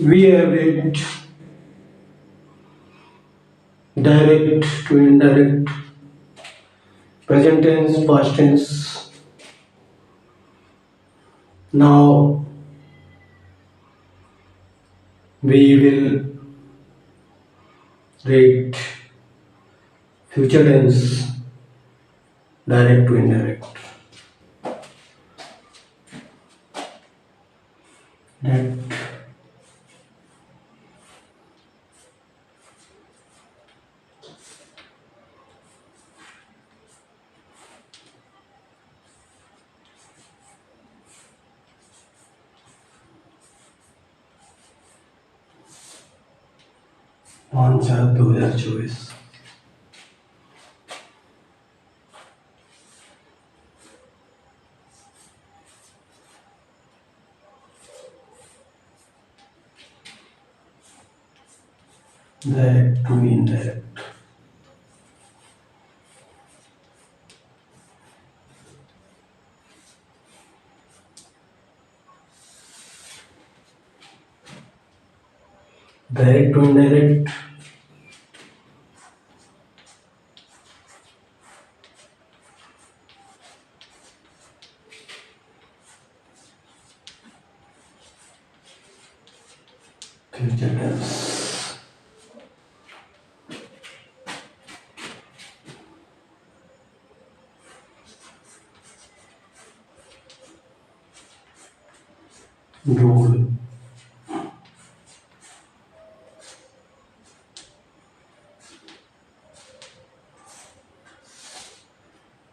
We have read direct to indirect, present tense, past tense. Now we will read future tense, direct to indirect. That 5/7/2024. Direct to indirect. Direct to indirect. Future tense. Rule.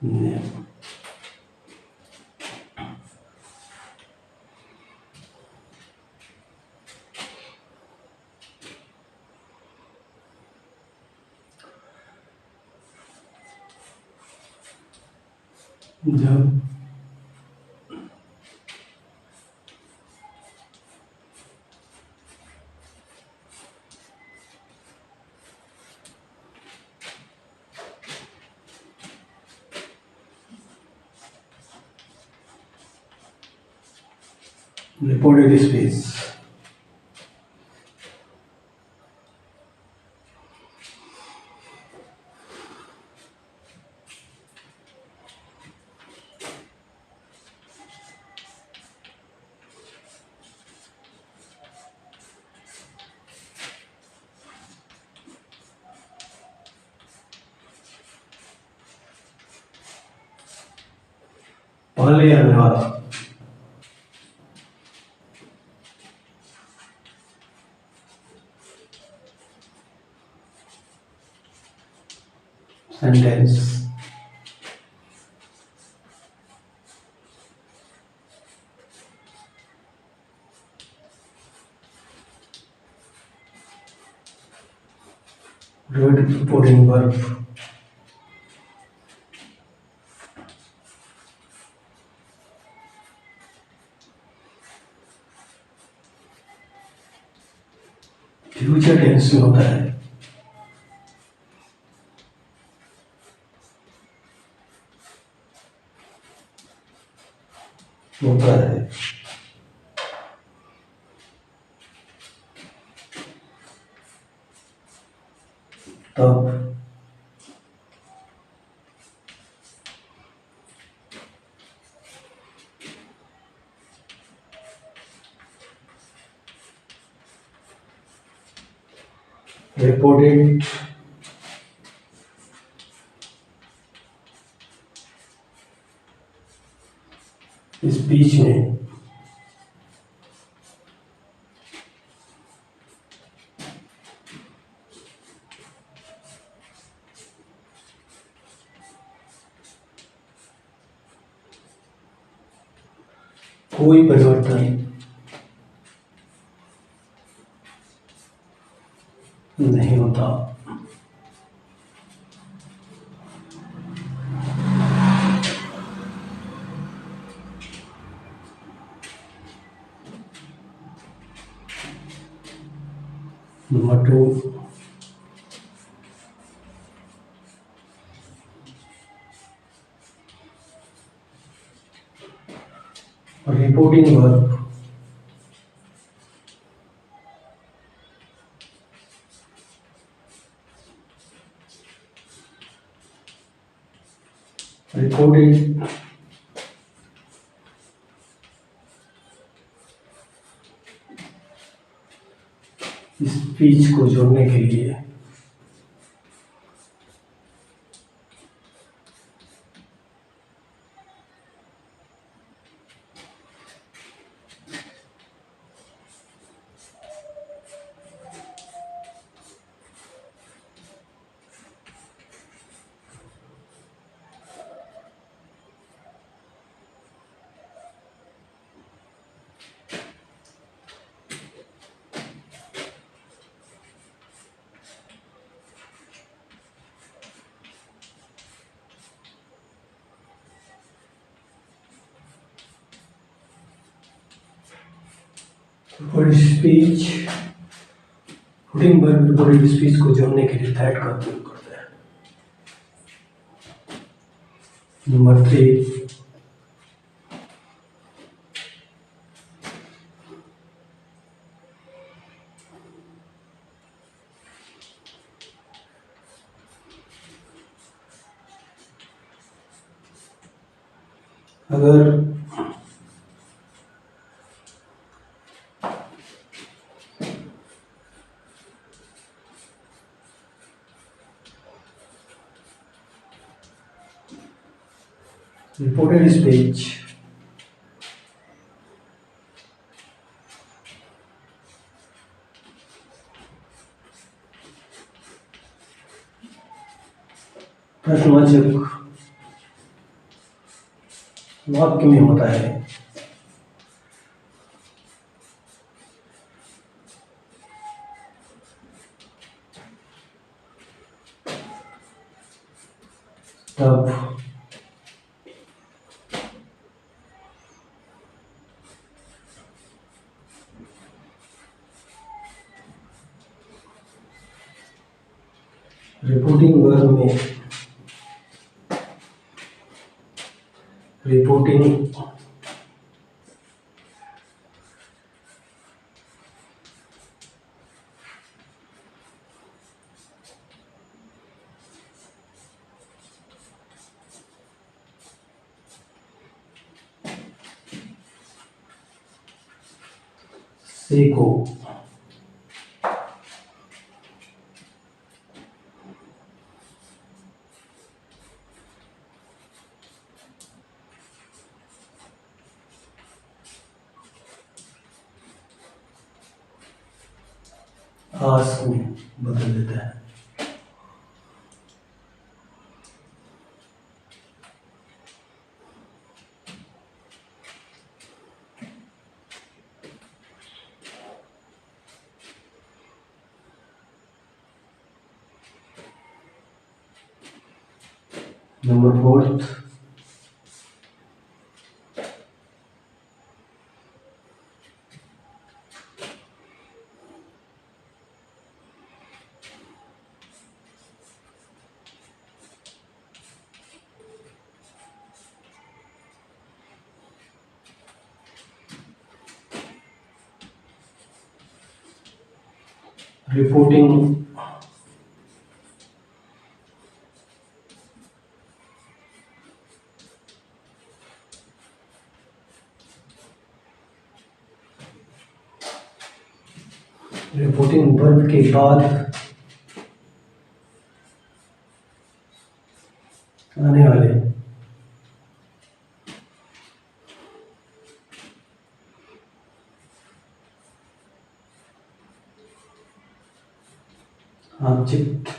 Name. The reported space. पहले आने वाला sentence. Reporting verb. Future tense में होता है होता है तब reported speech में कोई परिवर्तन नहीं होता number 2 reporting verb reported speech को जोड़ने के लिए रिपोर्टेड स्पीच हुडिंगबर्ग रिपोर्टेड स्पीच को जोड़ने के लिए दैट का उपयोग करते हैं। नंबर 3, अगर रिपोर्टेड स्पीच प्रश्नवाचक वाक्य में होता है तब रिपोर्टिंग वर्ग में रिपोर्टिंग से को आस में बदल देता है। नंबर 4, रिपोर्टिंग रिपोर्टिंग वर्ब के बाद आने वाले ऑब्जेक्ट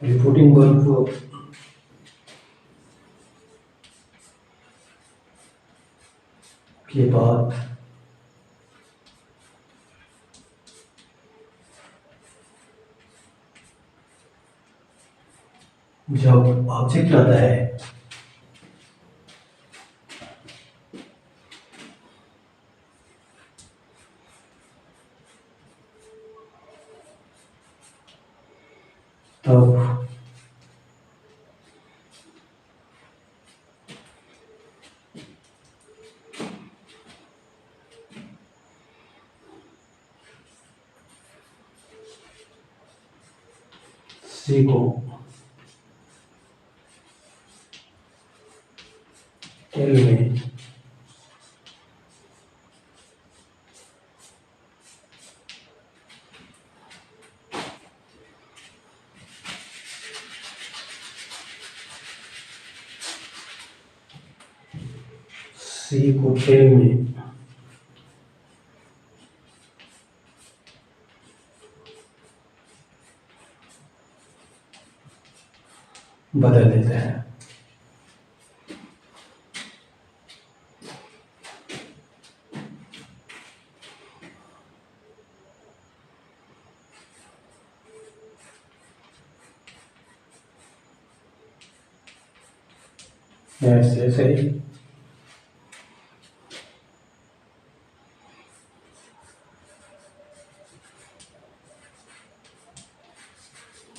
रिपोर्टिंग वर्ब के बाद जब ऑब्जेक्ट आता है तब सी को एल में सी को टेल में बदल देते हैं। ऐसे सही।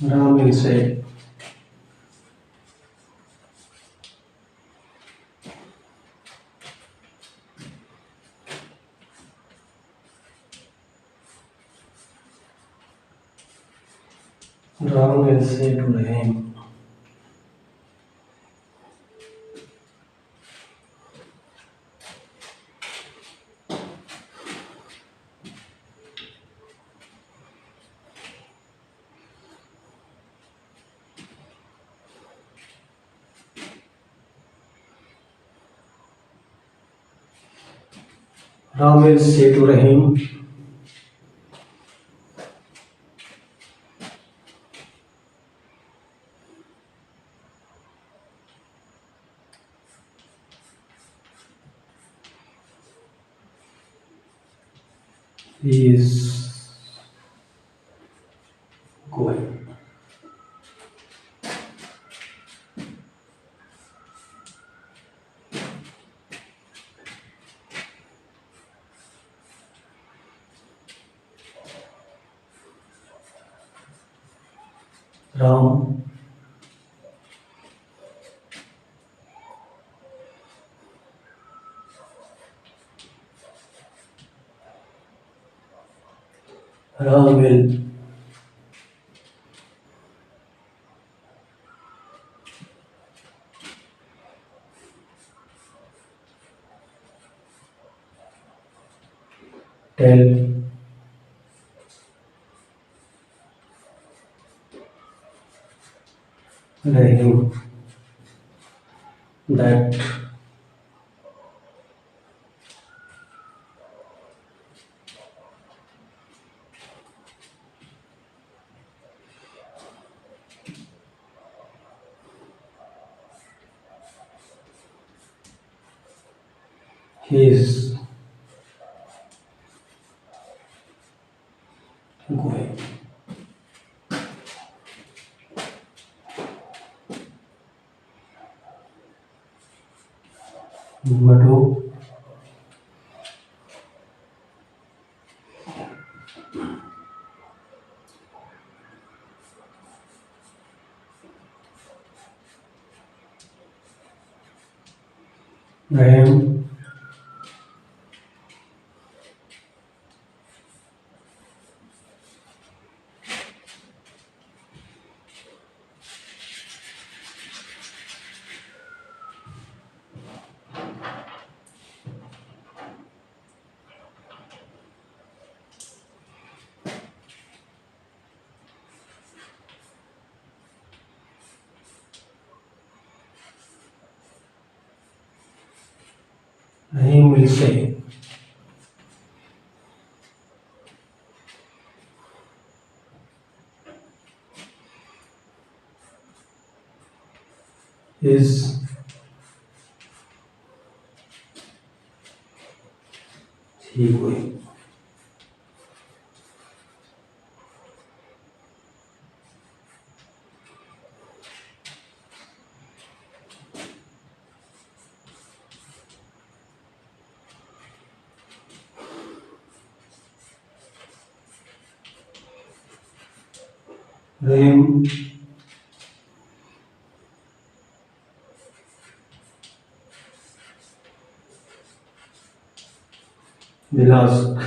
राम से Ram will say to him, Ram will say to him, he is going. Ram will tell him that he is going. Number 2, Rahim will say, is he going. Rahim will ask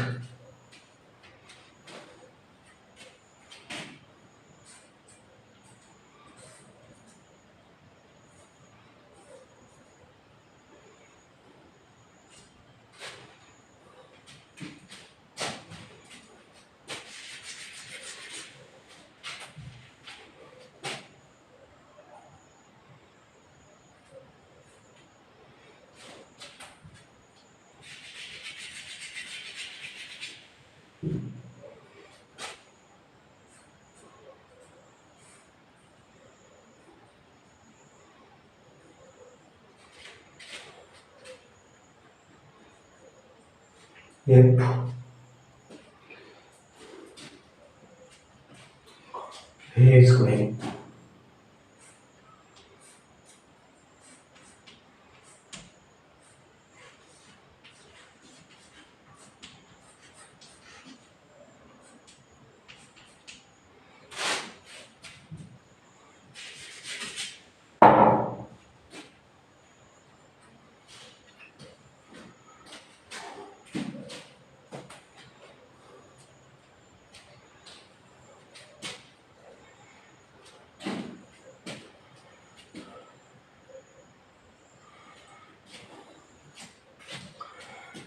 if he is going.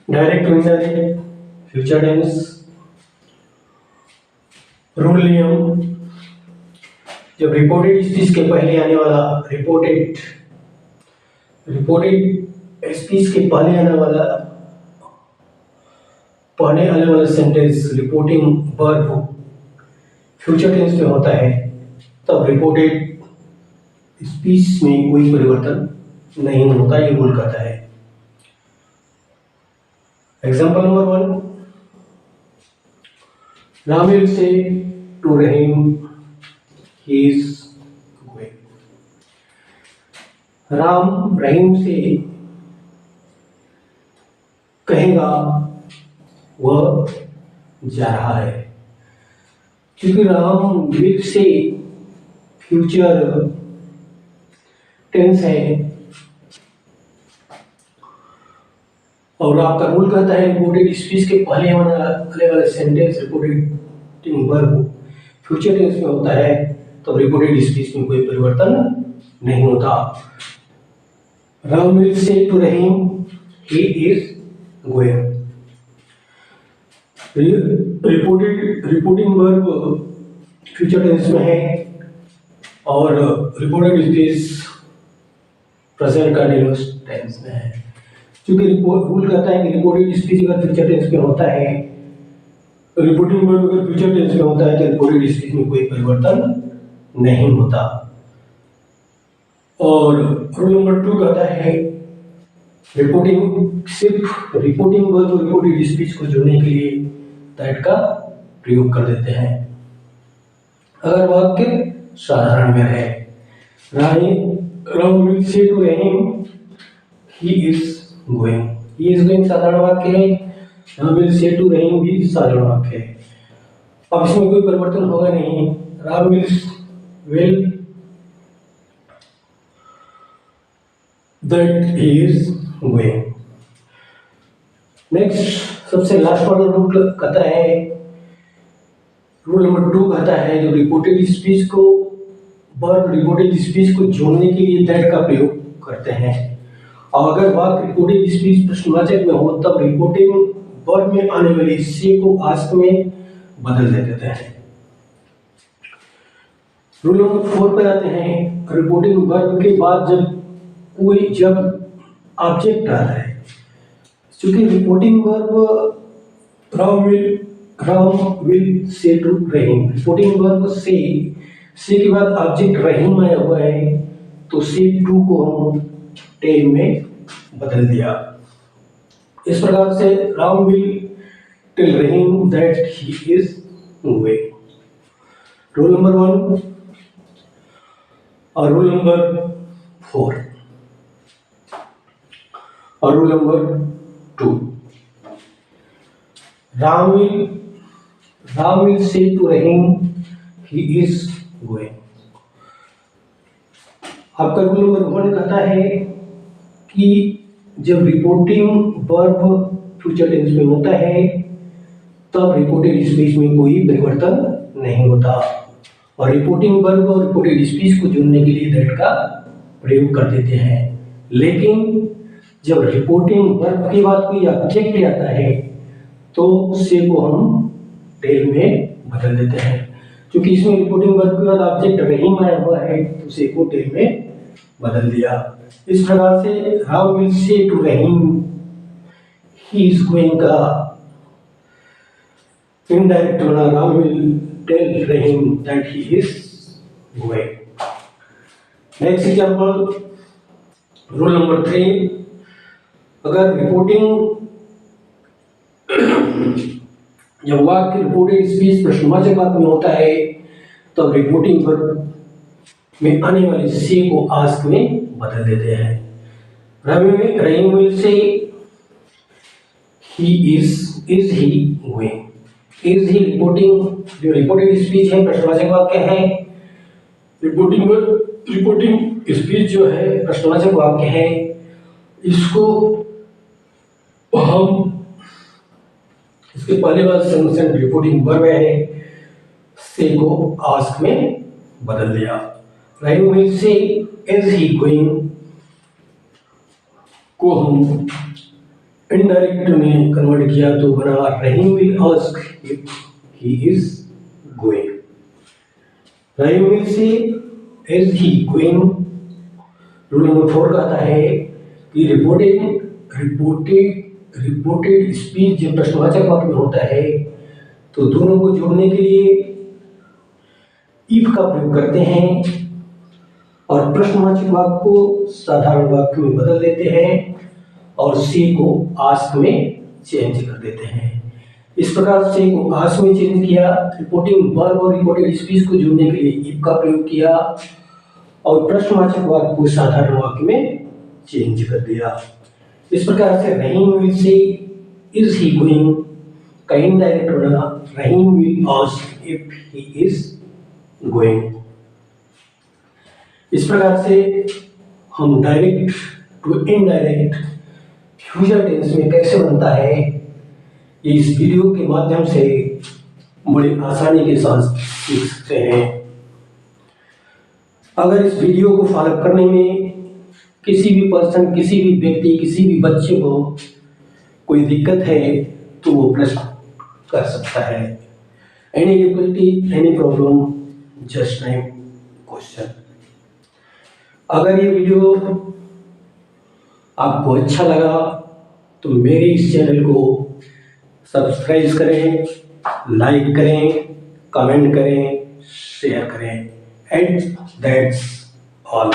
Direct to indirect future tense rule नियम जब reported speech के पहले आने वाला reported speech के पहले आने वाला sentence reporting verb future tense में होता है तब रिपोर्टेड स्पीच में कोई परिवर्तन नहीं होता, ये रूल कहता है। Example number 1, Ram will say to Rahim he is going. Ram Rahim से कहेगा वह जा रहा है। क्योंकि राम will से फ्यूचर टेंस है और आपका रूल कहता है रिपोर्टेड स्पीच के पहले आने वाले sentence reported verb future tense में होता है तो रिपोर्टेड स्पीच में कोई परिवर्तन नहीं होता। Ram will say to Rahim he is going. Reporting verb future tense में है और reported speech present continuous tense में है। क्योंकि रूल कहता है कि रिपोर्टेड स्पीच अगर फ्यूचर टेंस में होता है, रिपोर्टिंग वर्ब अगर फ्यूचर टेंस में होता है तो रिपोर्टेड स्पीच में कोई परिवर्तन नहीं होता। और रूल नंबर 2 कहता है सिर्फ रिपोर्टिंग वर्ब और रिपोर्टेड स्पीच को जोड़ने के लिए दैट का प्रयोग कर देते हैं अगर वाक्य साधारण में है। Ram will say to Rahim he is going साधारण वाक्य है, Ram will say to Rahim भी साधारण वाक्य है। अब इसमें कोई परिवर्तन होगा नहीं। Ram will that he is going. Next सबसे लास्ट वाला रूल कहता है, रूल नंबर 2 कहता है जो रिपोर्टेड स्पीच को जोड़ने के लिए दैट का प्रयोग करते हैं और अगर वाक्य रिपोर्टेड स्पीच प्रश्नवाचक में हो तब रिपोर्टिंग वर्ब में आने वाले से को आस्क में बदल देते हैं। रूल नंबर 4 पर आते हैं। रिपोर्टिंग वर्ब के बाद जब ऑब्जेक्ट आ रहा है, क्योंकि reporting verb Ram will say to Rahim, reporting verb say के बाद ऑब्जेक्ट रहीम आया हुआ है तो से टू को हम टेन में बदल दिया। इस प्रकार से Ram will tell Rahim that he is going. Rule number 1 और रूल नंबर 4 और rule number 2। Ram will say to Rahim he is going. आपका रूल नंबर 1 कहता है कि जब रिपोर्टिंग वर्ब फ्यूचर टेंस में होता है तब रिपोर्टेड स्पीच में कोई परिवर्तन नहीं होता, और रिपोर्टिंग वर्ब और रिपोर्टेड स्पीच को जोड़ने के लिए दैट का प्रयोग कर देते हैं। लेकिन जब रिपोर्टिंग वर्ब के बाद कोई ऑब्जेक्ट आता है तो से को हम टेल में बदल देते हैं। क्योंकि इसमें रिपोर्टिंग वर्ब के बाद ऑब्जेक्ट रहीम आया हुआ है तो से को टेल में बदल दिया। इस प्रकार से Ram will say to Rahim he is going का इनडायरेक्ट बना Ram will tell Rahim that he is going. Next example rule number 3, अगर रिपोर्टिंग जब वाक्य रिपोर्टेड स्पीच प्रश्नवाचक वाक्य में होता है तब रिपोर्टिंग वर्ब में आने वाले से को आस्क में बदल देते हैं। Rahim will say he is he going. Is he reporting जो रिपोर्टेड स्पीच है प्रश्नवाचक वाक्य है। रिपोर्टिंग स्पीच जो है प्रश्नवाचक वाक्य है, इसको हम इसके पहले वाले सेंटेंस में रिपोर्टिंग वर्ब है से को आस्क में बदल दिया। Rahim will say is he going को हम इनडायरेक्ट में कन्वर्ट किया तो बना Rahim will ask if he is going. Rahim will say is he going. Rule number 4 कहता है कि रिपोर्टेड स्पीच जब प्रश्नवाचक वाक्य में होता है तो दोनों को जोड़ने के लिए इफ का प्रयोग करते हैं और प्रश्नवाचक वाक्य को साधारण वाक्य में बदल देते हैं और से को आस्क में चेंज कर देते हैं। इस प्रकार से को आस्क में चेंज किया, रिपोर्टिंग वर्ब और रिपोर्टेड स्पीच को जोड़ने के लिए इफ का प्रयोग किया और प्रश्नवाचक वाक्य को साधारण वाक्य में चेंज कर दिया। इस प्रकार से Rahim will say is he going का इनडायरेक्ट बना Rahim will ask if he is going. इस प्रकार से हम direct to indirect future tense में कैसे बनता है ये इस वीडियो के माध्यम से बड़ी आसानी के साथ सीख सकते हैं। अगर इस वीडियो को फॉलो करने में किसी भी पर्सन, किसी भी व्यक्ति, किसी भी बच्चे को कोई दिक्कत है तो वो प्रश्न कर सकता है। Any difficulty, any problem, just time question. अगर ये वीडियो आपको अच्छा लगा तो मेरे इस चैनल को सब्सक्राइब करें, लाइक करें, कमेंट करें, शेयर करें, एंड दैट्स ऑल।